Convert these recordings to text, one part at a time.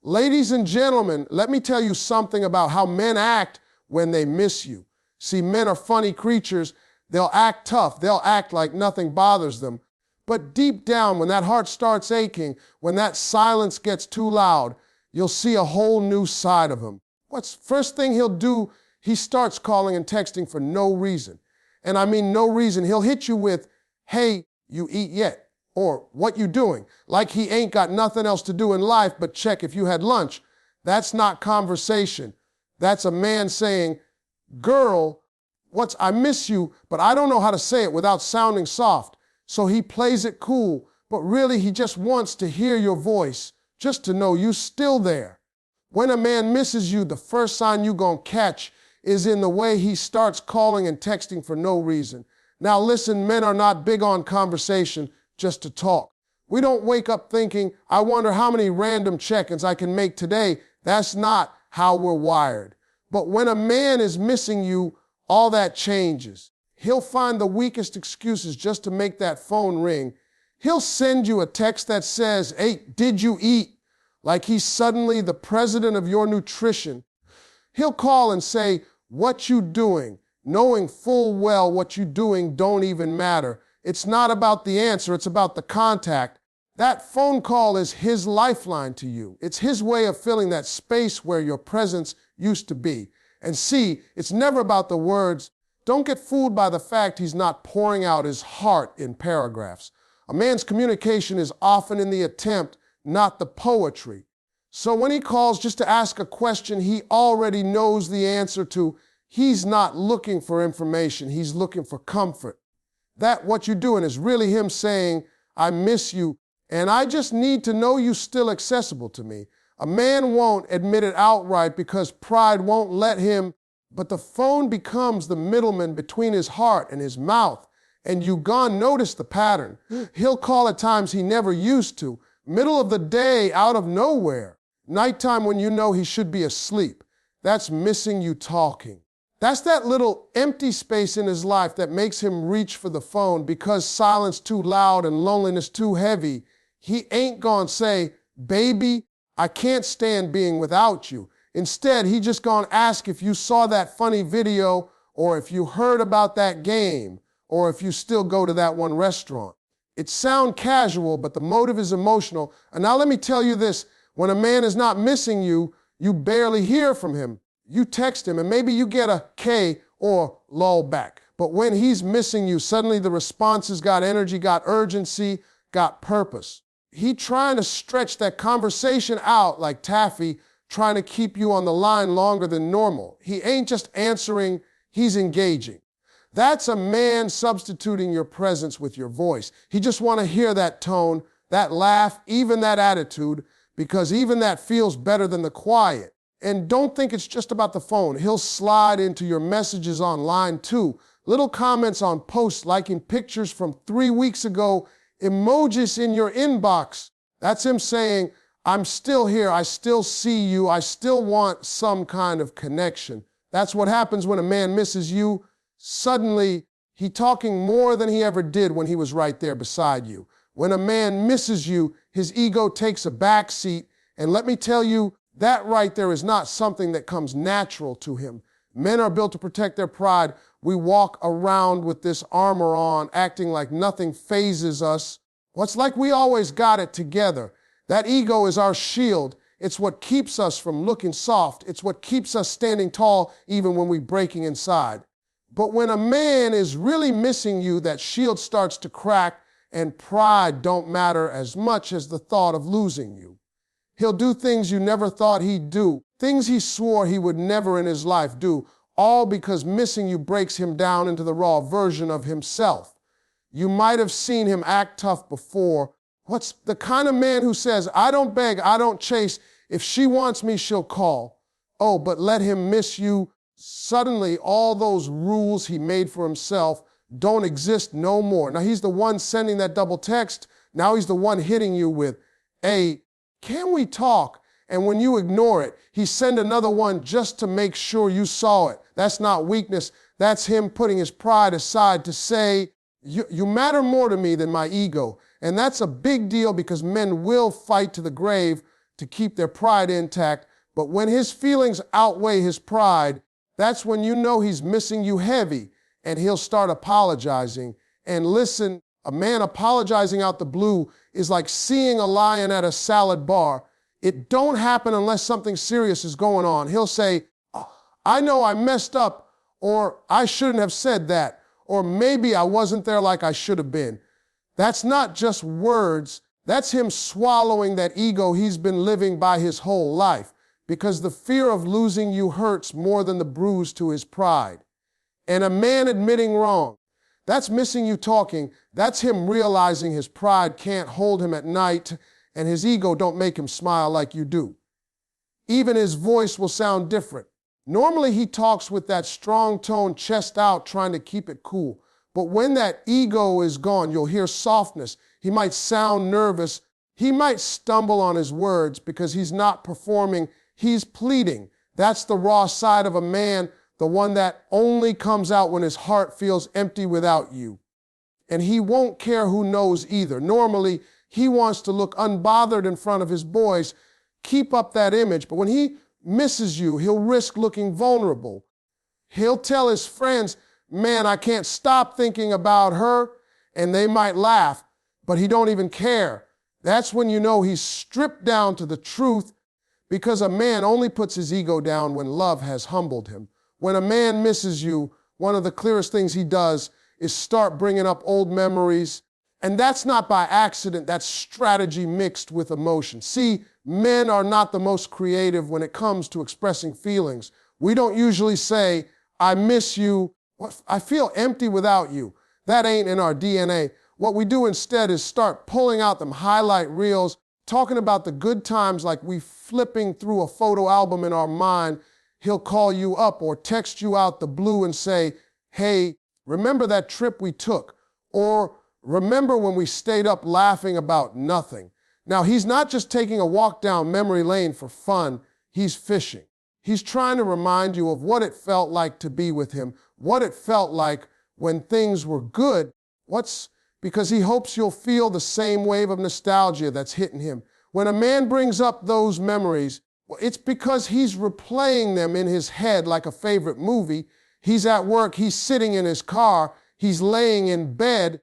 Ladies and gentlemen, let me tell you something about how men act when they miss you. See, men are funny creatures. They'll act tough. They'll act like nothing bothers them. But deep down, when that heart starts aching, when that silence gets too loud, you'll see a whole new side of him. First thing he'll do, he starts calling and texting for no reason. And I mean no reason. He'll hit you with, hey, you eat yet? Or what you doing? Like he ain't got nothing else to do in life but check if you had lunch. That's not conversation. That's a man saying, girl, I miss you, but I don't know how to say it without sounding soft. So he plays it cool, but really he just wants to hear your voice, just to know you still there. When a man misses you, the first sign you gonna catch is in the way he starts calling and texting for no reason. Now listen, men are not big on conversation just to talk. We don't wake up thinking, I wonder how many random check-ins I can make today. That's not how we're wired. But when a man is missing you, all that changes. He'll find the weakest excuses just to make that phone ring. He'll send you a text that says, hey, did you eat? Like he's suddenly the president of your nutrition. He'll call and say, what you doing? Knowing full well what you doing don't even matter. It's not about the answer, it's about the contact. That phone call is his lifeline to you. It's his way of filling that space where your presence used to be. And see, it's never about the words. Don't get fooled by the fact he's not pouring out his heart in paragraphs. A man's communication is often in the attempt, not the poetry. So when he calls just to ask a question he already knows the answer to, he's not looking for information, he's looking for comfort. That what you're doing is really him saying, I miss you, and I just need to know you still accessible to me. A man won't admit it outright because pride won't let him, but the phone becomes the middleman between his heart and his mouth. And you gone notice the pattern. He'll call at times he never used to. Middle of the day, out of nowhere. Nighttime when you know he should be asleep. That's missing you talking. That's that little empty space in his life that makes him reach for the phone because silence too loud and loneliness too heavy. He ain't gonna say, baby, I can't stand being without you. Instead, he just gonna ask if you saw that funny video or if you heard about that game or if you still go to that one restaurant. It sounds casual, but the motive is emotional. And now let me tell you this, when a man is not missing you, you barely hear from him. You text him and maybe you get a K or lol back. But when he's missing you, suddenly the responses got energy, got urgency, got purpose. He trying to stretch that conversation out like taffy, trying to keep you on the line longer than normal. He ain't just answering, he's engaging. That's a man substituting your presence with your voice. He just want to hear that tone, that laugh, even that attitude, because even that feels better than the quiet. And don't think it's just about the phone. He'll slide into your messages online too. Little comments on posts, liking pictures from 3 weeks ago, emojis in your inbox. That's him saying, I'm still here, I still see you, I still want some kind of connection. That's what happens when a man misses you. Suddenly, he's talking more than he ever did when he was right there beside you. When a man misses you, his ego takes a backseat, and let me tell you, that right there is not something that comes natural to him. Men are built to protect their pride. We walk around with this armor on, acting like nothing phases us. It's like we always got it together. That ego is our shield. It's what keeps us from looking soft. It's what keeps us standing tall even when we're breaking inside. But when a man is really missing you, that shield starts to crack and pride don't matter as much as the thought of losing you. He'll do things you never thought he'd do, things he swore he would never in his life do, all because missing you breaks him down into the raw version of himself. You might have seen him act tough before. What's the kind of man who says, I don't beg, I don't chase. If she wants me, she'll call. Oh, but let him miss you. Suddenly, all those rules he made for himself don't exist no more. Now, he's the one sending that double text. Now he's the one hitting you with, hey, can we talk? And when you ignore it, he send another one just to make sure you saw it. That's not weakness. That's him putting his pride aside to say, you matter more to me than my ego. And that's a big deal because men will fight to the grave to keep their pride intact. But when his feelings outweigh his pride, that's when you know he's missing you heavy, and he'll start apologizing. And listen, a man apologizing out the blue is like seeing a lion at a salad bar. It don't happen unless something serious is going on. He'll say, I know I messed up, or I shouldn't have said that, or maybe I wasn't there like I should have been. That's not just words. That's him swallowing that ego he's been living by his whole life, because the fear of losing you hurts more than the bruise to his pride. And a man admitting wrong, that's missing you talking. That's him realizing his pride can't hold him at night, and his ego don't make him smile like you do. Even his voice will sound different. Normally he talks with that strong tone, chest out, trying to keep it cool. But when that ego is gone, you'll hear softness. He might sound nervous. He might stumble on his words because he's not performing. He's pleading. That's the raw side of a man, the one that only comes out when his heart feels empty without you. And he won't care who knows either. Normally, he wants to look unbothered in front of his boys, keep up that image. But when he misses you, he'll risk looking vulnerable. He'll tell his friends, man, I can't stop thinking about her, and they might laugh, but he don't even care. That's when you know he's stripped down to the truth, because a man only puts his ego down when love has humbled him. When a man misses you, one of the clearest things he does is start bringing up old memories. And that's not by accident, that's strategy mixed with emotion. See, men are not the most creative when it comes to expressing feelings. We don't usually say, I miss you, I feel empty without you. That ain't in our DNA. What we do instead is start pulling out them highlight reels, talking about the good times like we flipping through a photo album in our mind. He'll call you up or text you out the blue and say, hey, remember that trip we took? Or remember when we stayed up laughing about nothing? Now, he's not just taking a walk down memory lane for fun. He's fishing. He's trying to remind you of what it felt like to be with him, what it felt like when things were good. Because he hopes you'll feel the same wave of nostalgia that's hitting him. When a man brings up those memories, it's because he's replaying them in his head like a favorite movie. He's at work, he's sitting in his car, he's laying in bed,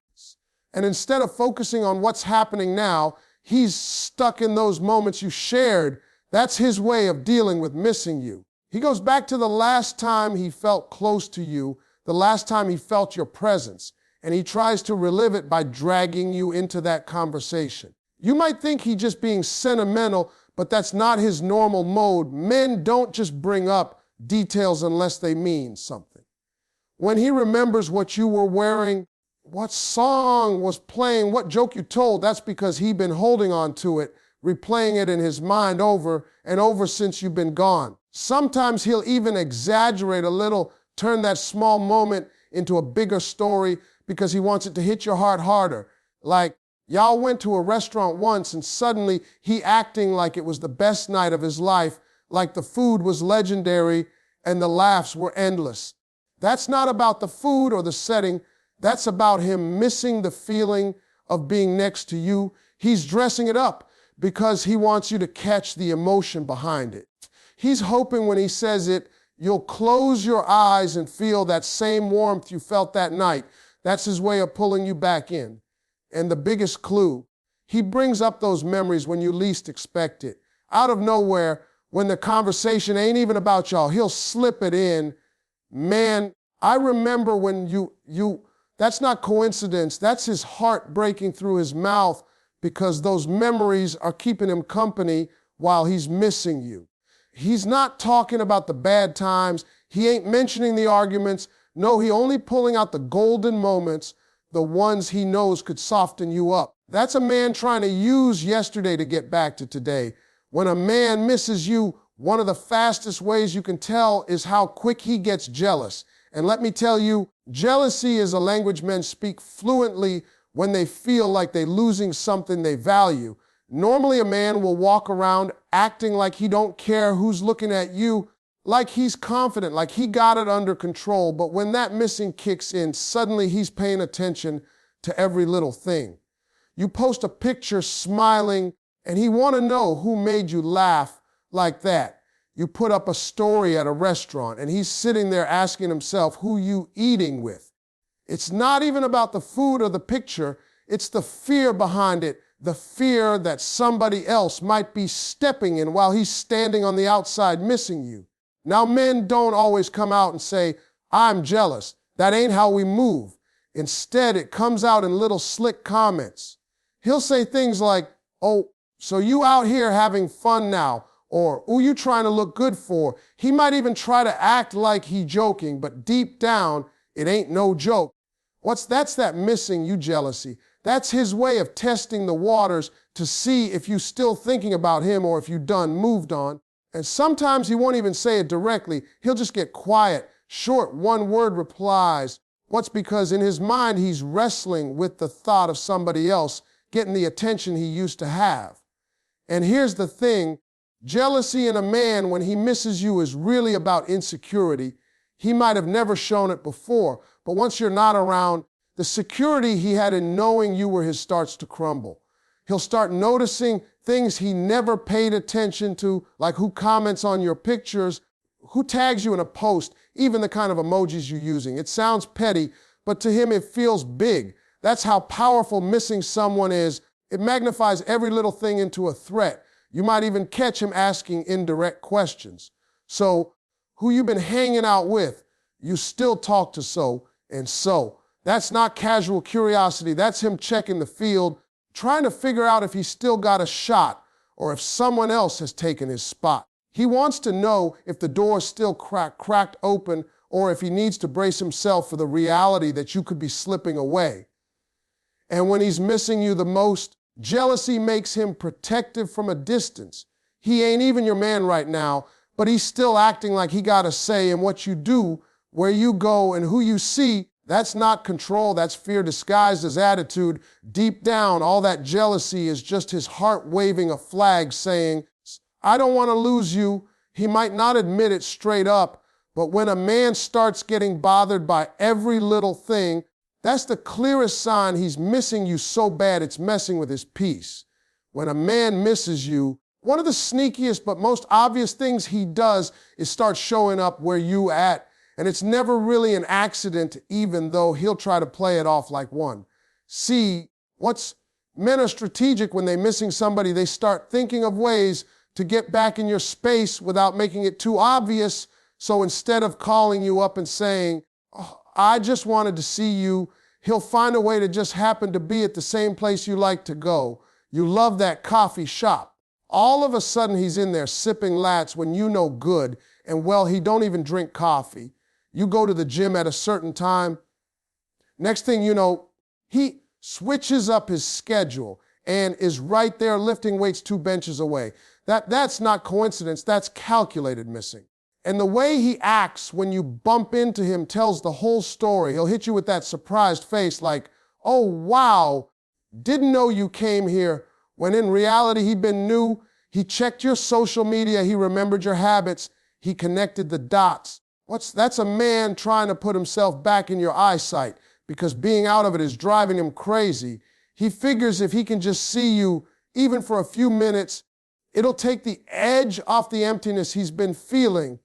and instead of focusing on what's happening now, he's stuck in those moments you shared. That's his way of dealing with missing you. He goes back to the last time he felt close to you, the last time he felt your presence, and he tries to relive it by dragging you into that conversation. You might think he's just being sentimental, but that's not his normal mode. Men don't just bring up details unless they mean something. When he remembers what you were wearing, what song was playing, what joke you told, that's because he's been holding on to it, replaying it in his mind over and over since you've been gone. Sometimes he'll even exaggerate a little, turn that small moment into a bigger story because he wants it to hit your heart harder. Like, y'all went to a restaurant once and suddenly he acting like it was the best night of his life, like the food was legendary and the laughs were endless. That's not about the food or the setting. That's about him missing the feeling of being next to you. He's dressing it up because he wants you to catch the emotion behind it. He's hoping when he says it, you'll close your eyes and feel that same warmth you felt that night. That's his way of pulling you back in. And the biggest clue, he brings up those memories when you least expect it. Out of nowhere, when the conversation ain't even about y'all, he'll slip it in. Man, I remember when that's not coincidence. That's his heart breaking through his mouth because those memories are keeping him company while he's missing you. He's not talking about the bad times. He ain't mentioning the arguments. No, he only pulling out the golden moments, the ones he knows could soften you up. That's a man trying to use yesterday to get back to today. When a man misses you, one of the fastest ways you can tell is how quick he gets jealous. And let me tell you, jealousy is a language men speak fluently when they feel like they're losing something they value. Normally a man will walk around acting like he don't care who's looking at you, like he's confident, like he got it under control. But when that missing kicks in, suddenly he's paying attention to every little thing. You post a picture smiling And he want to know who made you laugh like that. You put up a story at a restaurant and he's sitting there asking himself who you eating with. It's not even about the food or the picture. It's the fear behind it, the fear that somebody else might be stepping in while he's standing on the outside missing you. Now, men don't always come out and say, I'm jealous. That ain't how we move. Instead, it comes out in little slick comments. He'll say things like, oh, so you out here having fun now, or who you trying to look good for? He might even try to act like he joking, but deep down, it ain't no joke. That's that missing you jealousy. That's his way of testing the waters to see if you still thinking about him or if you done moved on. And sometimes he won't even say it directly. He'll just get quiet, short one-word replies. What's because in his mind, he's wrestling with the thought of somebody else getting the attention he used to have. And here's the thing, jealousy in a man when he misses you is really about insecurity. He might have never shown it before, but once you're not around, the security he had in knowing you were his starts to crumble. He'll start noticing things he never paid attention to, like who comments on your pictures, who tags you in a post, even the kind of emojis you're using. It sounds petty, but to him it feels big. That's how powerful missing someone is. It magnifies every little thing into a threat. You might even catch him asking indirect questions. So, who you been hanging out with, you still talk to so and so. That's not casual curiosity. That's him checking the field, trying to figure out if he's still got a shot or if someone else has taken his spot. He wants to know if the door is still cracked open or if he needs to brace himself for the reality that you could be slipping away. And when he's missing you the most, jealousy makes him protective from a distance. He ain't even your man right now, but he's still acting like he got a say in what you do, where you go, and who you see. That's not control, that's fear disguised as attitude. Deep down, all that jealousy is just his heart waving a flag saying, I don't want to lose you. He might not admit it straight up, but when a man starts getting bothered by every little thing, that's the clearest sign he's missing you so bad it's messing with his peace. When a man misses you, one of the sneakiest but most obvious things he does is start showing up where you at. And it's never really an accident, even though he'll try to play it off like one. See, men are strategic when they're missing somebody. They start thinking of ways to get back in your space without making it too obvious. So instead of calling you up and saying, oh, I just wanted to see you, he'll find a way to just happen to be at the same place you like to go. You love that coffee shop. All of a sudden, he's in there sipping lats when you know good, and well, he don't even drink coffee. You go to the gym at a certain time. Next thing you know, he switches up his schedule and is right there lifting weights 2 benches away. That's not coincidence, that's calculated missing. And the way he acts when you bump into him tells the whole story. He'll hit you with that surprised face like, oh, wow, didn't know you came here, when in reality he'd been new. He checked your social media, he remembered your habits, he connected the dots. That's a man trying to put himself back in your eyesight because being out of it is driving him crazy. He figures if he can just see you, even for a few minutes, it'll take the edge off the emptiness he's been feeling.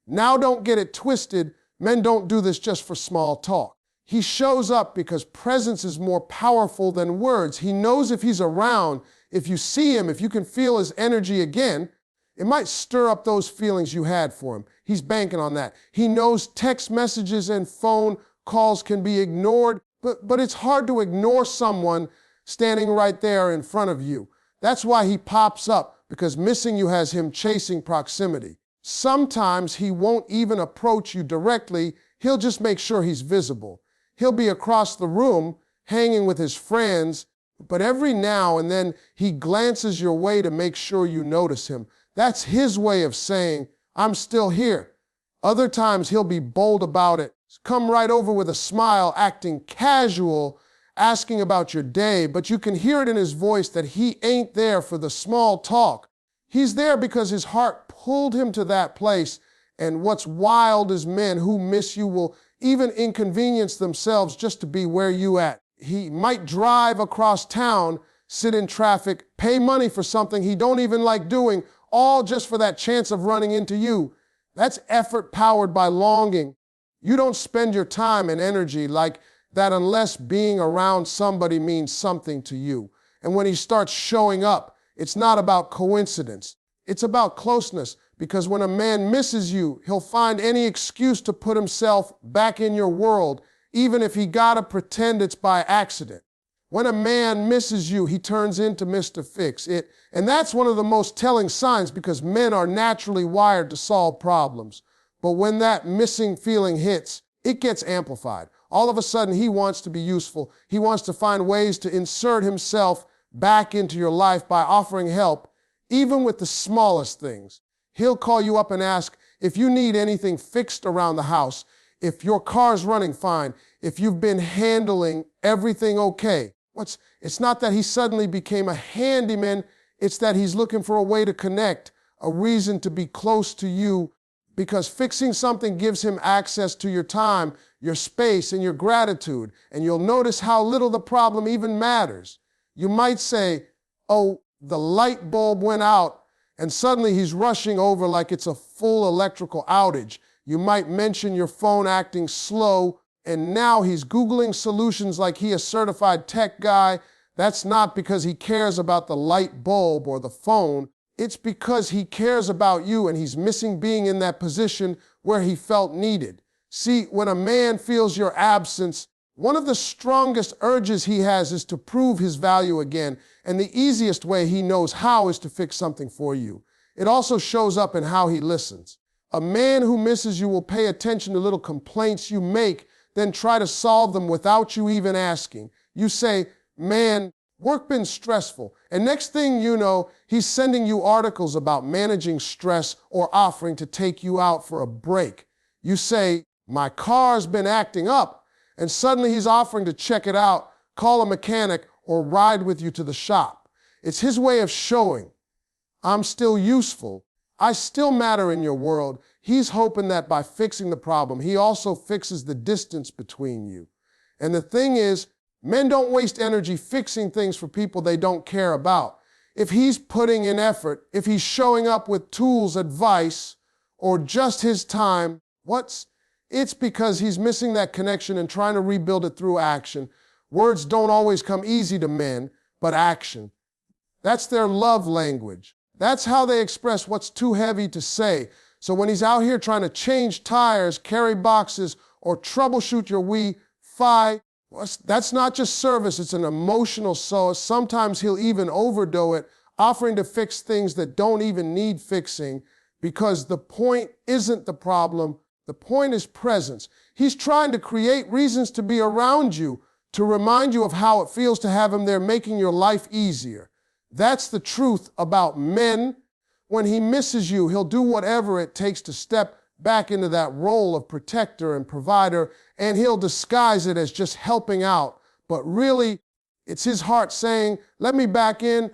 Now don't get it twisted. Men don't do this just for small talk. He shows up because presence is more powerful than words. He knows if he's around, if you see him, if you can feel his energy again, it might stir up those feelings you had for him. He's banking on that. He knows text messages and phone calls can be ignored, but it's hard to ignore someone standing right there in front of you. That's why he pops up, because missing you has him chasing proximity. Sometimes he won't even approach you directly. He'll just make sure he's visible. He'll be across the room hanging with his friends, but every now and then he glances your way to make sure you notice him. That's his way of saying, I'm still here. Other times he'll be bold about it, come right over with a smile, acting casual, asking about your day, but you can hear it in his voice that he ain't there for the small talk. He's there because his heart pulled him to that place, and what's wild is men who miss you will even inconvenience themselves just to be where you at. He might drive across town, sit in traffic, pay money for something he don't even like doing, all just for that chance of running into you. That's effort powered by longing. You don't spend your time and energy like that unless being around somebody means something to you. And when he starts showing up, it's not about coincidence. It's about closeness, because when a man misses you, he'll find any excuse to put himself back in your world, even if he gotta pretend it's by accident. When a man misses you, he turns into Mr. Fix-It. And that's one of the most telling signs, because men are naturally wired to solve problems. But when that missing feeling hits, it gets amplified. All of a sudden, he wants to be useful. He wants to find ways to insert himself back into your life by offering help, even with the smallest things. He'll call you up and ask if you need anything fixed around the house, if your car's running fine, if you've been handling everything okay. It's not that he suddenly became a handyman, it's that he's looking for a way to connect, a reason to be close to you, because fixing something gives him access to your time, your space, and your gratitude, and you'll notice how little the problem even matters. You might say, oh, the light bulb went out, and suddenly he's rushing over like it's a full electrical outage. You might mention your phone acting slow, and now he's Googling solutions like he's a certified tech guy. That's not because he cares about the light bulb or the phone. It's because he cares about you, and he's missing being in that position where he felt needed. See, when a man feels your absence, one of the strongest urges he has is to prove his value again, and the easiest way he knows how is to fix something for you. It also shows up in how he listens. A man who misses you will pay attention to little complaints you make, then try to solve them without you even asking. You say, man, work been stressful. And next thing you know, he's sending you articles about managing stress or offering to take you out for a break. You say, my car's been acting up. And suddenly he's offering to check it out, call a mechanic, or ride with you to the shop. It's his way of showing, I'm still useful. I still matter in your world. He's hoping that by fixing the problem, he also fixes the distance between you. And the thing is, men don't waste energy fixing things for people they don't care about. If he's putting in effort, if he's showing up with tools, advice, or just his time, it's because he's missing that connection and trying to rebuild it through action. Words don't always come easy to men, but action. That's their love language. That's how they express what's too heavy to say. So when he's out here trying to change tires, carry boxes, or troubleshoot your Wi-Fi, that's not just service, it's an emotional source. Sometimes he'll even overdo it, offering to fix things that don't even need fixing, because the point isn't the problem, the point is presence. He's trying to create reasons to be around you, to remind you of how it feels to have him there, making your life easier. That's the truth about men. When he misses you, he'll do whatever it takes to step back into that role of protector and provider, and he'll disguise it as just helping out. But really, it's his heart saying, let me back in,